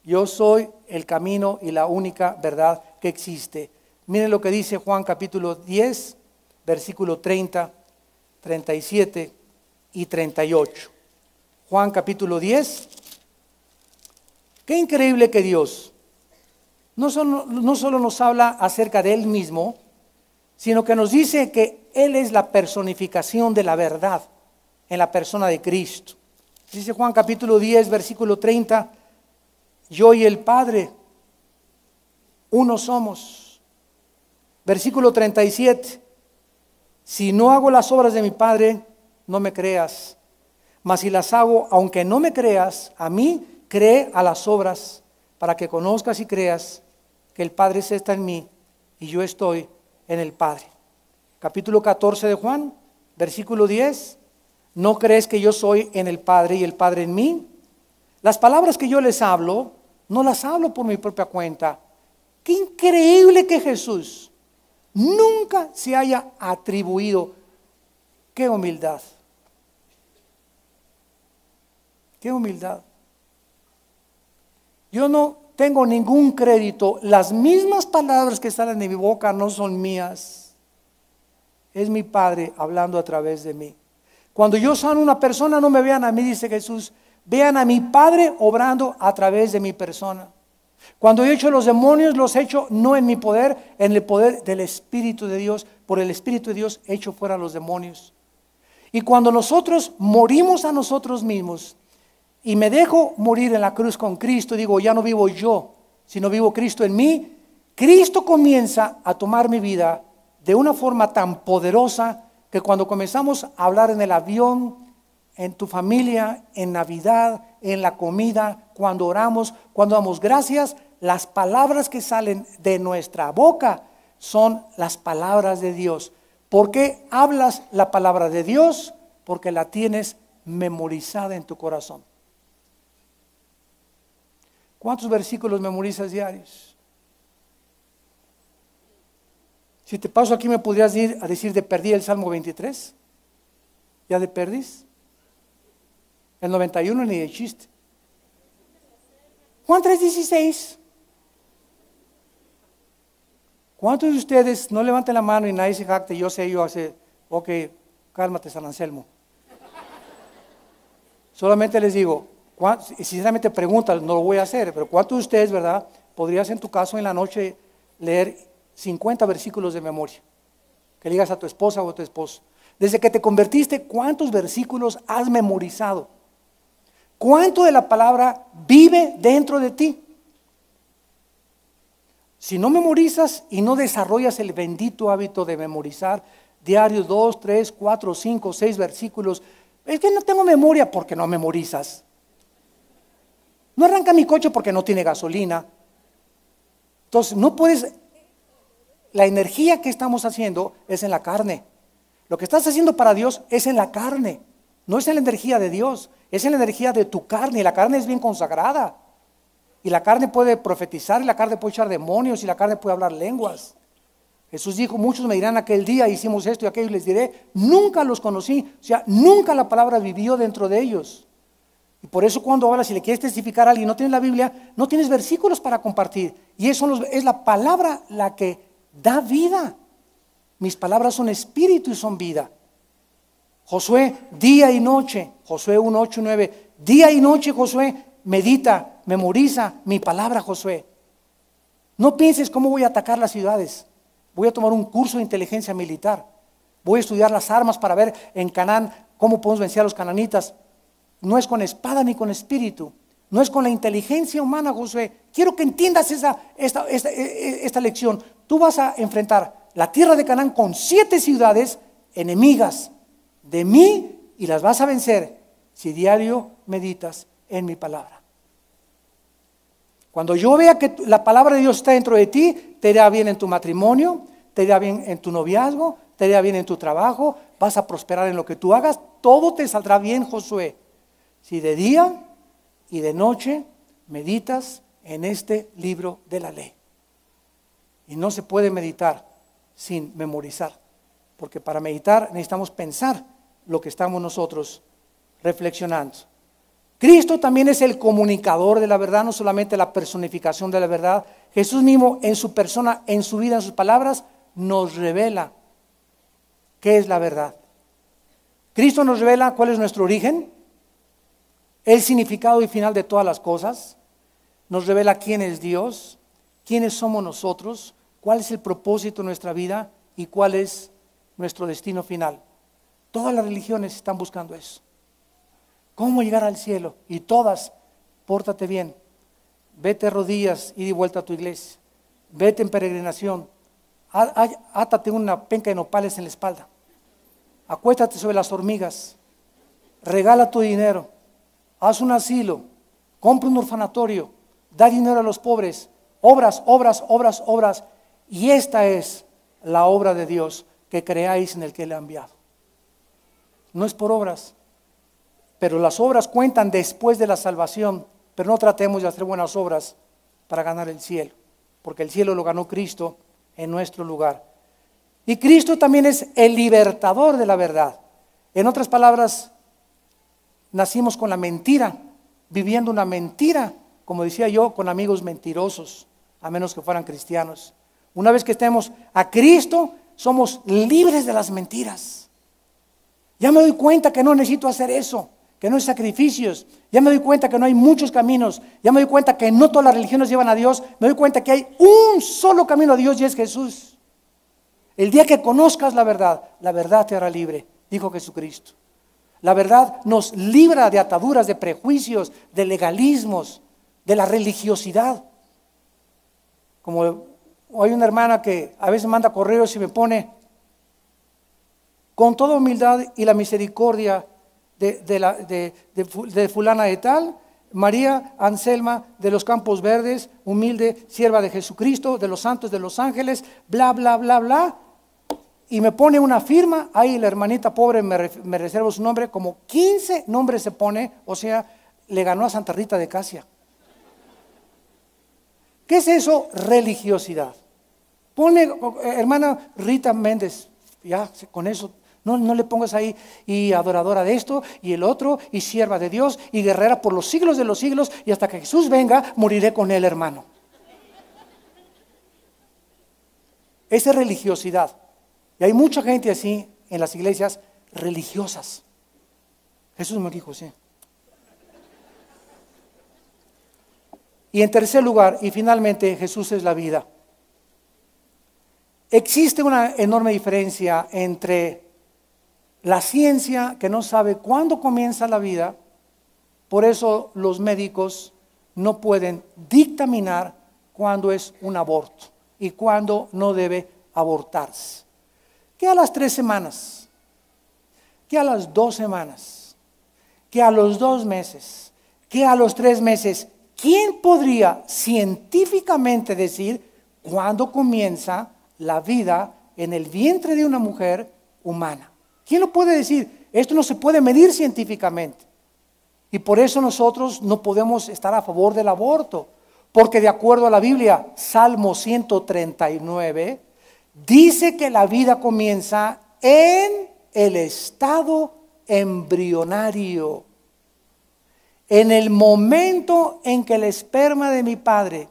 yo soy el camino y la única verdad que existe. Miren lo que dice Juan capítulo 10, versículo 30, 37 y 38. Juan capítulo 10. Qué increíble que Dios no solo nos habla acerca de Él mismo, sino que nos dice que Él es la personificación de la verdad en la persona de Cristo. Dice Juan capítulo 10, versículo 30, yo y el Padre, uno somos. Versículo 37, si no hago las obras de mi Padre, no me creas. Mas si las hago, aunque no me creas, a mí, cree a las obras, para que conozcas y creas que el Padre está en mí y yo estoy en el Padre. Capítulo 14 de Juan, versículo 10, ¿no crees que yo soy en el Padre y el Padre en mí? Las palabras que yo les hablo, no las hablo por mi propia cuenta. Qué increíble que Jesús nunca se haya atribuido. Qué humildad. Qué humildad. Yo no tengo ningún crédito. Las mismas palabras que salen de mi boca no son mías. Es mi Padre hablando a través de mí. Cuando yo sano a una persona, no me vean a mí, dice Jesús, vean a mi Padre obrando a través de mi persona. Cuando yo he hecho los demonios, los he hecho no en mi poder, en el poder del Espíritu de Dios. Por el Espíritu de Dios he hecho fuera los demonios. Y cuando nosotros morimos a nosotros mismos y me dejo morir en la cruz con Cristo, digo, ya no vivo yo, sino vivo Cristo en mí, Cristo comienza a tomar mi vida de una forma tan poderosa que cuando comenzamos a hablar en el avión, en tu familia, en Navidad, en la comida, cuando oramos, cuando damos gracias, las palabras que salen de nuestra boca son las palabras de Dios. ¿Por qué hablas la palabra de Dios? Porque la tienes memorizada en tu corazón. ¿Cuántos versículos memorizas diarios? Si te paso aquí, ¿me podrías ir a decir de perdí el Salmo 23? ¿Ya de perdís? El 91 ni de chiste. Juan 3:16. ¿Cuántos de ustedes no levanten la mano y nadie se jacte? Yo sé, yo hace, ok, cálmate San Anselmo. Solamente les digo, sinceramente preguntan, no lo voy a hacer, pero ¿cuántos de ustedes, verdad, podrías en tu caso en la noche leer 50 versículos de memoria? Que le digas a tu esposa o a tu esposo. Desde que te convertiste, ¿cuántos versículos has memorizado? ¿Cuánto de la palabra vive dentro de ti? Si no memorizas y no desarrollas el bendito hábito de memorizar diario 2, 3, 4, 5, 6 versículos, es que no tengo memoria porque no memorizas. No arranca mi coche porque no tiene gasolina. Entonces no puedes, la energía que estamos haciendo es en la carne. Lo que estás haciendo para Dios es en la carne, no es en la energía de Dios, es en la energía de tu carne, y la carne es bien consagrada. Y la carne puede profetizar, y la carne puede echar demonios, y la carne puede hablar lenguas. Jesús dijo, muchos me dirán aquel día, hicimos esto y aquello, y les diré, nunca los conocí. O sea, nunca la palabra vivió dentro de ellos. Y por eso cuando ahora si le quieres testificar a alguien, no tienes la Biblia, no tienes versículos para compartir. Y eso es la palabra la que da vida. Mis palabras son espíritu y son vida. Josué, día y noche, Josué 1, 8 y 9, día y noche Josué, medita, memoriza mi palabra, Josué. No pienses cómo voy a atacar las ciudades. Voy a tomar un curso de inteligencia militar. Voy a estudiar las armas para ver en Canaán cómo podemos vencer a los cananitas. No es con espada ni con espíritu. No es con la inteligencia humana, Josué. Quiero que entiendas esta lección. Tú vas a enfrentar la tierra de Canaán con 7 ciudades enemigas de mí y las vas a vencer si diario meditas en mi palabra. Cuando yo vea que la palabra de Dios está dentro de ti, te irá bien en tu matrimonio, te irá bien en tu noviazgo, te irá bien en tu trabajo, vas a prosperar en lo que tú hagas, todo te saldrá bien, Josué. Si de día y de noche meditas en este libro de la ley. Y no se puede meditar sin memorizar, porque para meditar necesitamos pensar lo que estamos nosotros reflexionando. Cristo también es el comunicador de la verdad, no solamente la personificación de la verdad. Jesús mismo en su persona, en su vida, en sus palabras, nos revela qué es la verdad. Cristo nos revela cuál es nuestro origen, el significado y final de todas las cosas. Nos revela quién es Dios, quiénes somos nosotros, cuál es el propósito de nuestra vida y cuál es nuestro destino final. Todas las religiones están buscando eso. ¿Cómo llegar al cielo? Y todas, pórtate bien, vete de rodillas y de vuelta a tu iglesia, vete en peregrinación, átate una penca de nopales en la espalda, acuéstate sobre las hormigas, regala tu dinero, haz un asilo, compra un orfanatorio, da dinero a los pobres, obras, obras, obras, obras. Y esta es la obra de Dios, que creáis en el que le ha enviado. No es por obras, pero las obras cuentan después de la salvación. Pero no tratemos de hacer buenas obras para ganar el cielo, porque el cielo lo ganó Cristo en nuestro lugar. Y Cristo también es el libertador de la verdad. En otras palabras, nacimos con la mentira, viviendo una mentira, como decía yo, con amigos mentirosos, a menos que fueran cristianos. Una vez que estemos a Cristo, somos libres de las mentiras. Ya me doy cuenta que no necesito hacer eso, que no hay sacrificios. Ya me doy cuenta que no hay muchos caminos. Ya me doy cuenta que no todas las religiones llevan a Dios. Me doy cuenta que hay un solo camino a Dios y es Jesús. El día que conozcas la verdad te hará libre, dijo Jesucristo. La verdad nos libra de ataduras, de prejuicios, de legalismos, de la religiosidad. Como hay una hermana que a veces manda correos y me pone: con toda humildad y la misericordia de fulana de tal, María Anselma de los Campos Verdes, humilde sierva de Jesucristo, de los santos, de los ángeles, bla, bla, bla, bla. Y me pone una firma, ahí la hermanita pobre, me reservo su nombre, como 15 nombres se pone, o sea, le ganó a Santa Rita de Casia. ¿Qué es eso? Religiosidad. Pone, hermana Rita Méndez, ya, con eso, no le pongas ahí, y adoradora de esto, y el otro, y sierva de Dios, y guerrera por los siglos de los siglos, y hasta que Jesús venga, moriré con él, hermano. Esa es religiosidad. Y hay mucha gente así en las iglesias religiosas. Jesús me dijo, sí. Y en tercer lugar, y finalmente, Jesús es la vida. Existe una enorme diferencia entre la ciencia, que no sabe cuándo comienza la vida. Por eso los médicos no pueden dictaminar cuándo es un aborto y cuándo no debe abortarse. ¿Qué a las 3 semanas? ¿Qué a las 2 semanas? ¿Qué a los 2 meses? ¿Qué a los 3 meses? ¿Quién podría científicamente decir cuándo comienza la vida en el vientre de una mujer humana? ¿Quién lo puede decir? Esto no se puede medir científicamente. Y por eso nosotros no podemos estar a favor del aborto. Porque de acuerdo a la Biblia, Salmo 139, dice que la vida comienza en el estado embrionario. En el momento en que el esperma de mi padre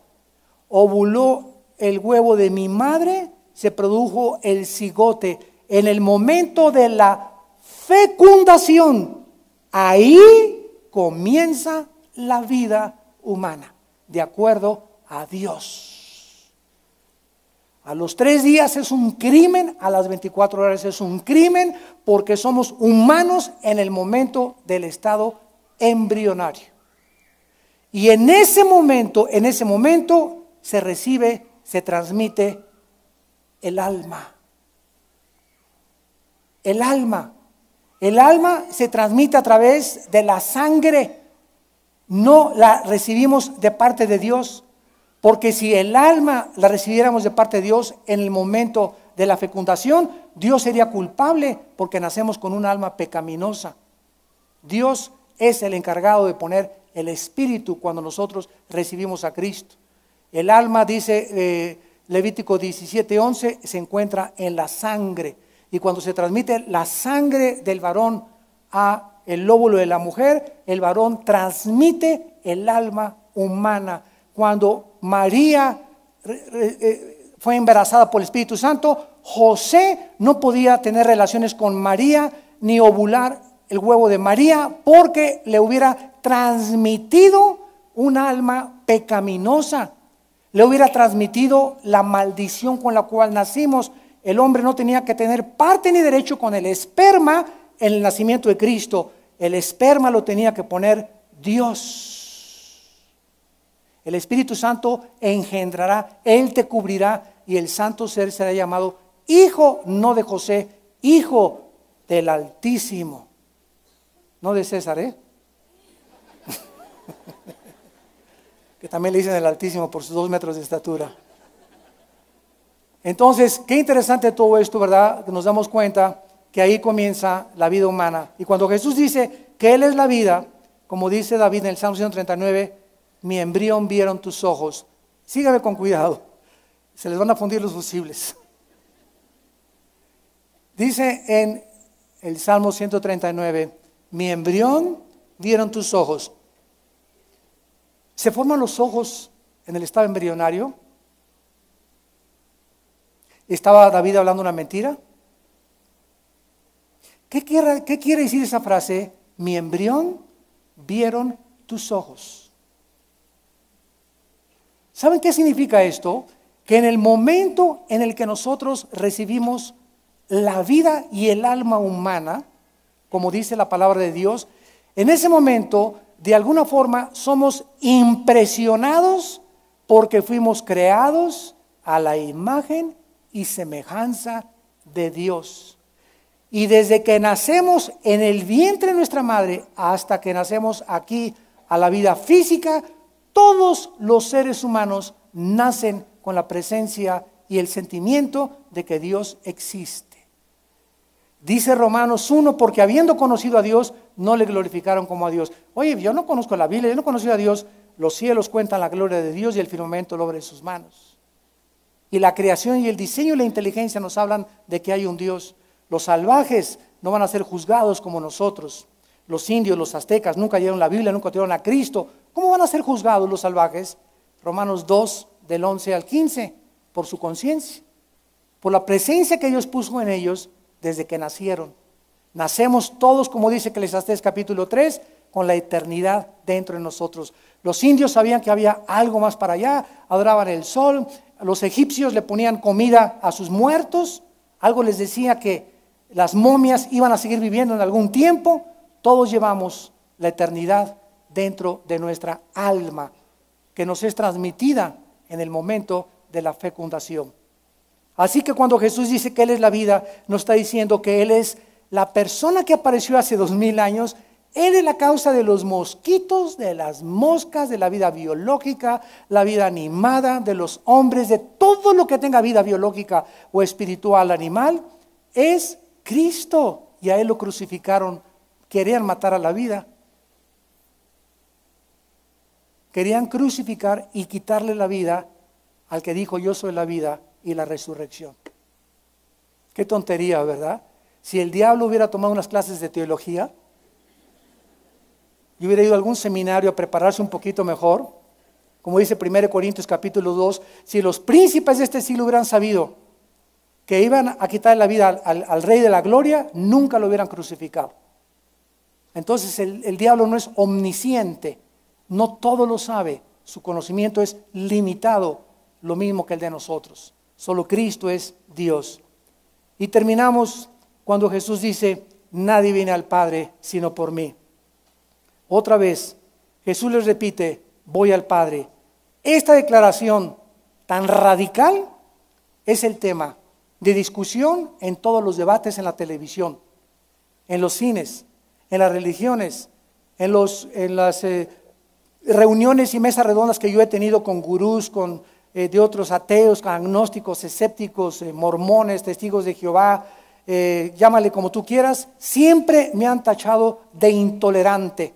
ovuló el huevo de mi madre, se produjo el cigote. En el momento de la fecundación, ahí comienza la vida humana, de acuerdo a Dios. A los 3 días es un crimen, a las 24 horas es un crimen, porque somos humanos en el momento del estado embrionario. Y en ese momento se recibe, se transmite el alma. El alma. El alma se transmite a través de la sangre. No la recibimos de parte de Dios. Porque si el alma la recibiéramos de parte de Dios en el momento de la fecundación, Dios sería culpable porque nacemos con un alma pecaminosa. Dios es el encargado de poner el espíritu cuando nosotros recibimos a Cristo. El alma, dice Levítico 17:11, se encuentra en la sangre. Y cuando se transmite la sangre del varón a el lóbulo de la mujer, el varón transmite el alma humana. Cuando María fue embarazada por el Espíritu Santo, José no podía tener relaciones con María ni ovular el huevo de María porque le hubiera transmitido un alma pecaminosa, le hubiera transmitido la maldición con la cual nacimos. El hombre no tenía que tener parte ni derecho con el esperma en el nacimiento de Cristo. El esperma lo tenía que poner Dios. El Espíritu Santo engendrará, Él te cubrirá y el santo ser será llamado hijo, no de José, hijo del Altísimo. No de César, que también le dicen el Altísimo por sus 2 metros de estatura. Entonces, qué interesante todo esto, ¿verdad? Que nos damos cuenta que ahí comienza la vida humana. Y cuando Jesús dice que Él es la vida, como dice David en el Salmo 139, mi embrión vieron tus ojos. Sígame con cuidado, se les van a fundir los fusibles. Dice en el Salmo 139, mi embrión vieron tus ojos. ¿Se forman los ojos en el estado embrionario? ¿Estaba David hablando una mentira? ¿Qué quiere decir esa frase? mi embrión vieron tus ojos. ¿Saben qué significa esto? Que en el momento en el que nosotros recibimos la vida y el alma humana, como dice la palabra de Dios, en ese momento, de alguna forma, somos impresionados porque fuimos creados a la imagen y semejanza de Dios. Y desde que nacemos en el vientre de nuestra madre hasta que nacemos aquí a la vida física, todos los seres humanos nacen con la presencia y el sentimiento de que Dios existe. Dice Romanos 1, porque habiendo conocido a Dios, no le glorificaron como a Dios. Oye, yo no conozco la Biblia, yo no conozco a Dios. Los cielos cuentan la gloria de Dios y el firmamento la obra de sus manos. Y la creación y el diseño y la inteligencia nos hablan de que hay un Dios. Los salvajes no van a ser juzgados como nosotros. Los indios, los aztecas, nunca leyeron la Biblia, nunca tuvieron a Cristo. ¿Cómo van a ser juzgados los salvajes? Romanos 2, del 11 al 15, por su conciencia, por la presencia que Dios puso en ellos desde que nacieron. Nacemos todos, como dice Eclesiastés capítulo 3, con la eternidad dentro de nosotros. Los indios sabían que había algo más para allá, adoraban el sol. Los egipcios le ponían comida a sus muertos. Algo les decía que las momias iban a seguir viviendo en algún tiempo. Todos llevamos la eternidad dentro de nuestra alma, que nos es transmitida en el momento de la fecundación. Así que cuando Jesús dice que Él es la vida, nos está diciendo que Él es la persona que apareció hace 2000 años. Él es la causa de los mosquitos, de las moscas, de la vida biológica, la vida animada, de los hombres, de todo lo que tenga vida biológica o espiritual animal, es Cristo. Y a Él lo crucificaron. Querían matar a la vida. Querían crucificar y quitarle la vida al que dijo: yo soy la vida y la resurrección. Qué tontería, ¿verdad? Si el diablo hubiera tomado unas clases de teología y hubiera ido a algún seminario a prepararse un poquito mejor, como dice 1 Corintios capítulo 2, si los príncipes de este siglo hubieran sabido que iban a quitar la vida al Rey de la Gloria, nunca lo hubieran crucificado. Entonces el diablo no es omnisciente, no todo lo sabe, su conocimiento es limitado, lo mismo que el de nosotros. Solo Cristo es Dios. Y terminamos cuando Jesús dice: nadie viene al Padre sino por mí. Otra vez, Jesús les repite: voy al Padre. Esta declaración tan radical es el tema de discusión en todos los debates en la televisión, en los cines, en las religiones, en las reuniones y mesas redondas que yo he tenido con gurús, de otros ateos, agnósticos, escépticos, mormones, testigos de Jehová, llámale como tú quieras. Siempre me han tachado de intolerante.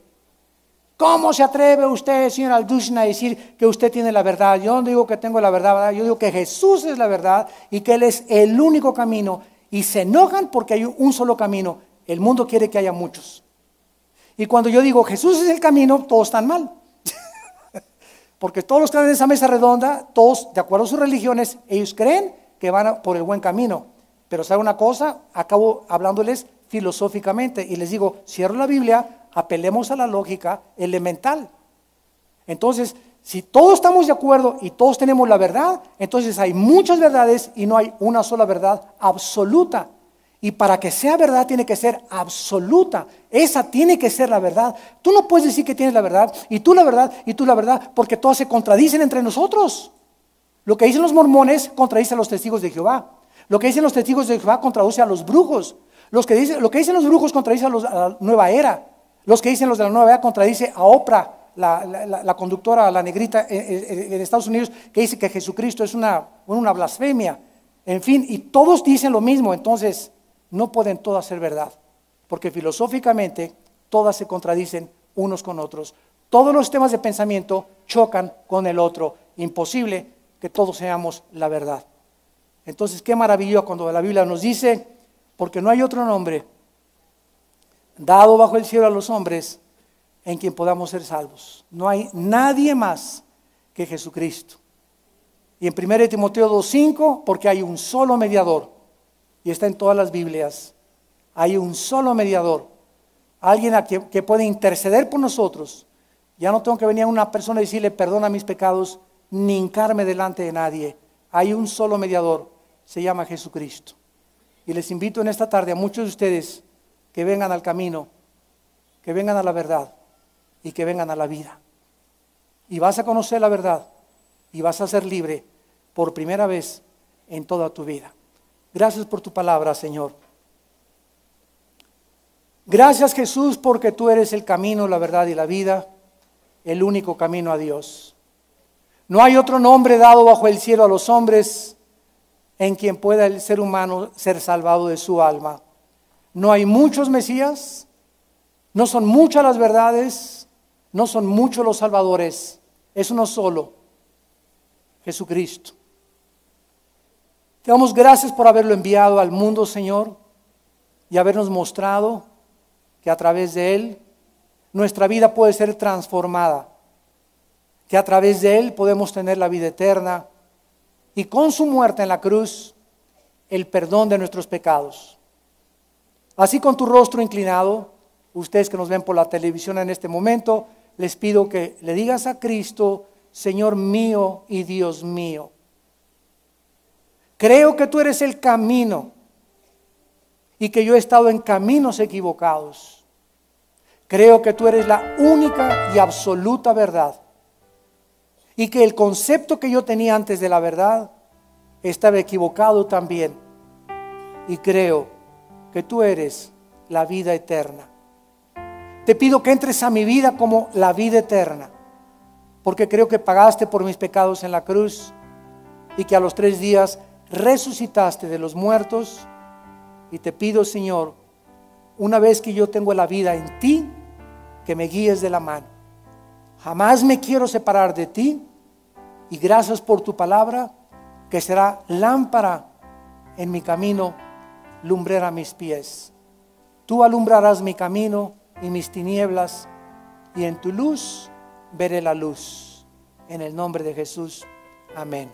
¿Cómo se atreve usted, señor Aldushna, a decir que usted tiene la verdad? Yo no digo que tengo la verdad, ¿verdad? Yo digo que Jesús es la verdad y que Él es el único camino. Y se enojan porque hay un solo camino. El mundo quiere que haya muchos. Y cuando yo digo Jesús es el camino, todos están mal. Porque todos los que están en esa mesa redonda, todos, de acuerdo a sus religiones, ellos creen que van por el buen camino. Pero ¿sabe una cosa? Acabo hablándoles filosóficamente y les digo: cierro la Biblia, apelemos a la lógica elemental. Entonces, si todos estamos de acuerdo y todos tenemos la verdad, entonces hay muchas verdades y no hay una sola verdad absoluta. Y para que sea verdad tiene que ser absoluta. Esa tiene que ser la verdad. Tú no puedes decir que tienes la verdad y tú la verdad y tú la verdad, porque todas se contradicen entre nosotros. Lo que dicen los mormones contradice a los testigos de Jehová. Lo que dicen los testigos de Jehová contradice a los brujos. Lo que dicen los brujos contradice a la nueva era. Los que dicen los de la nueva era contradice a Oprah, la conductora, la negrita en Estados Unidos, que dice que Jesucristo es una blasfemia. En fin, y todos dicen lo mismo. Entonces no pueden todas ser verdad, porque filosóficamente todas se contradicen unos con otros. Todos los temas de pensamiento chocan con el otro. Imposible que todos seamos la verdad. Entonces, qué maravilla cuando la Biblia nos dice: porque no hay otro nombre dado bajo el cielo a los hombres en quien podamos ser salvos. No hay nadie más que Jesucristo. Y en 1 Timoteo 2:5, porque hay un solo mediador. Y está en todas las Biblias. Hay un solo mediador alguien que puede interceder por nosotros. Ya no tengo que venir a una persona y decirle perdona mis pecados, ni hincarme delante de nadie. Hay un solo mediador, se llama Jesucristo. Y les invito en esta tarde a muchos de ustedes que vengan al camino, que vengan a la verdad y que vengan a la vida. Y vas a conocer la verdad y vas a ser libre por primera vez en toda tu vida. Gracias por tu palabra, Señor. Gracias, Jesús, porque tú eres el camino, la verdad y la vida, el único camino a Dios. No hay otro nombre dado bajo el cielo a los hombres en quien pueda el ser humano ser salvado de su alma. No hay muchos Mesías, no son muchas las verdades, no son muchos los salvadores, es uno solo, Jesucristo. Te damos gracias por haberlo enviado al mundo, Señor, y habernos mostrado que a través de Él nuestra vida puede ser transformada, que a través de Él podemos tener la vida eterna y con su muerte en la cruz el perdón de nuestros pecados. Así, con tu rostro inclinado, ustedes que nos ven por la televisión en este momento, les pido que le digas a Cristo: Señor mío y Dios mío, creo que tú eres el camino y que yo he estado en caminos equivocados. Creo que tú eres la única y absoluta verdad y que el concepto que yo tenía antes de la verdad estaba equivocado también. Y creo que tú eres la vida eterna. Te pido que entres a mi vida como la vida eterna, porque creo que pagaste por mis pecados en la cruz y que a los 3 días resucitaste de los muertos. Y te pido, Señor, una vez que yo tengo la vida en ti, que me guíes de la mano. Jamás me quiero separar de ti, y gracias por tu palabra, que será lámpara en mi camino, lumbrera a mis pies. Tú alumbrarás mi camino y mis tinieblas, y en tu luz veré la luz. En el nombre de Jesús, amén.